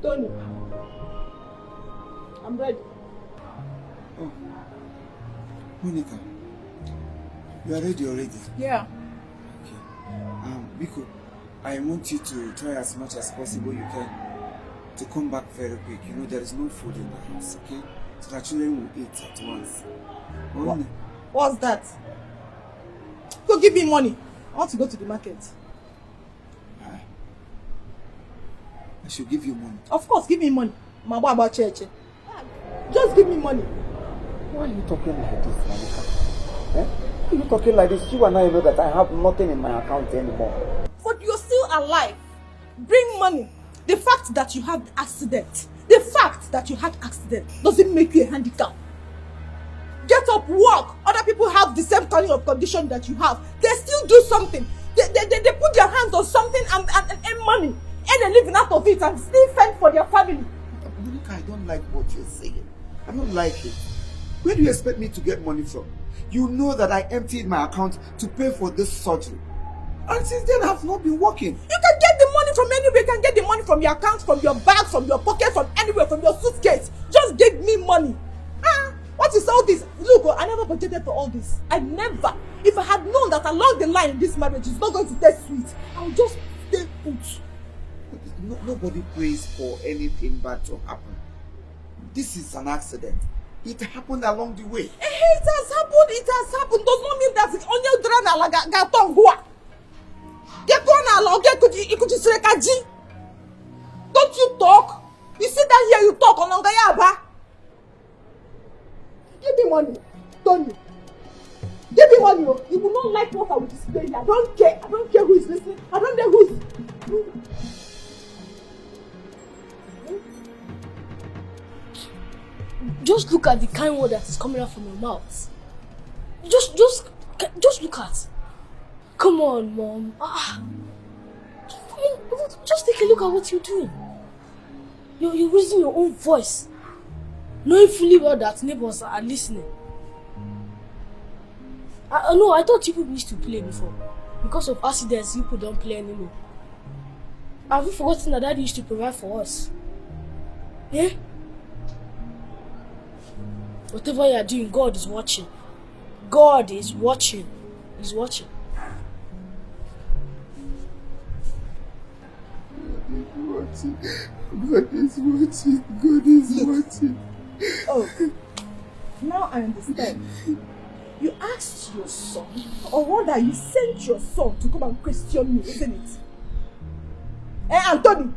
Tony, I'm ready. Oh, Monica, you are ready already? Yeah. Okay. Biko, I want you to try as much as possible you can to come back very quick. You know, there is no food in the house, okay? So the children will eat at once. What's that? Go give me money. I want to go to the market. I should give you money. Of course, give me money. About church. Just give me money. Why are you talking like this, Monica? Eh? Why are you talking like this? You and I know that I have nothing in my account anymore. But you're still alive. Bring money. The fact that you had accident, doesn't make you a handicap. Get up, walk. Other people have the same kind of condition that you have. They still do something. They put their hands on something and earn money. And a living out of it and still fend for their family. Monica, I don't like what you're saying. I don't like it. Where do you expect me to get money from? You know that I emptied my account to pay for this surgery. And since then, I have not been working. You can get the money from anywhere. You can get the money from your account, from your bag, from your pocket, from anywhere, from your suitcase. Just give me money. What is all this? Look, I never budgeted for all this. I never. If I had known that along the line this marriage is not going to taste sweet, I would just stay put. Nobody prays for anything bad to happen. This is an accident. It happened along the way. It has happened. It has happened. Does not mean that it's only drama like Gatongua. Get on along. Don't you talk? You sit down here, you talk on Ongayaba. Give me money, Tony. Give me money. You will not like what I will display here. I don't care. I don't care who is listening. I don't care who is. Just look at the kind word that is coming out from your mouth. Just look at. Come on, Mom. Just take a look at what you're doing. You're raising your own voice, knowing fully well that neighbors are listening. I thought people used to play before. Because of accidents, people don't play anymore. Have you forgotten that Daddy used to provide for us? Yeah? Whatever you are doing, God is watching. God is watching. He's watching. God is watching. God is watching. Oh, now I understand. You asked your son, or rather you sent your son to come and question me, isn't it? Anthony,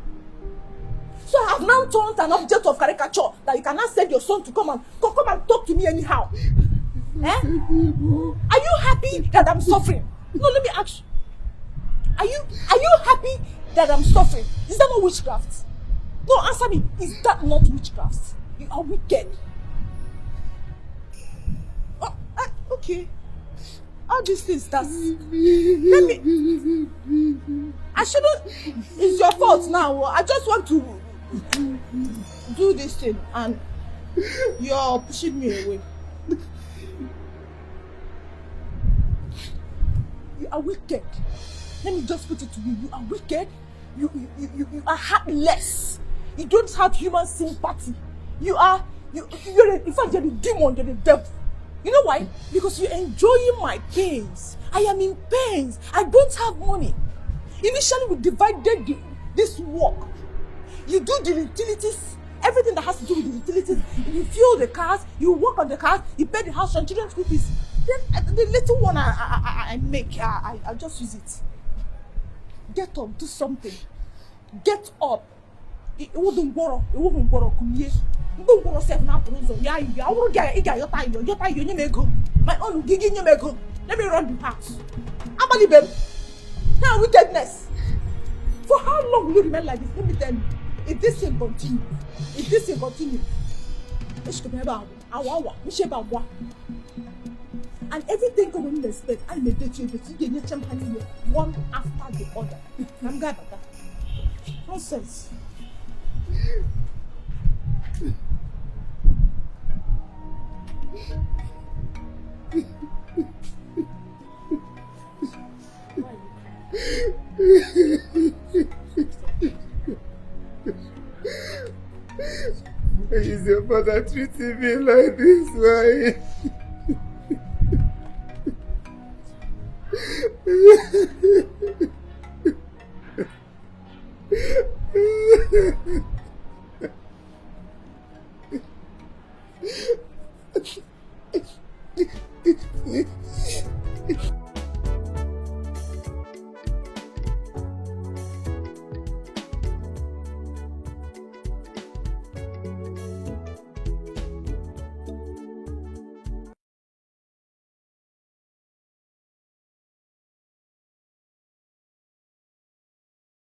so I have now turned an object of caricature that you cannot send your son to come and talk to me anyhow. Are you happy that I'm suffering? No, let me ask you. Are you happy that I'm suffering? Is that not witchcraft? No, answer me. Is that not witchcraft? You are wicked. Okay. All these things, I shouldn't. It's your fault now. I just want to do this thing and you're pushing me away. You are wicked. Let me just put it to you. You are wicked. You are heartless. You don't have human sympathy. In fact, you're the demon, you're the devil. You know why? Because you're enjoying my pains. I am in pains. I don't have money. Initially, we divided this work. You do the utilities, everything that has to do with the utilities. You fuel the cars, you work on the cars, you pay the house and children's school fees. Then the little one I make, I just use it. Get up, do something. Get up. It wouldn't borrow. Come here. Don't go yourself now. Yeah, I will get your go. My own gigi go. Let me run the house. I'm a little now wickedness. For how long will you remain like this? Let me tell you. If this thing continue, and everything going to expect, I may date you, one after the other. I'm glad about that. Nonsense. Why is your mother treating me like this? Why?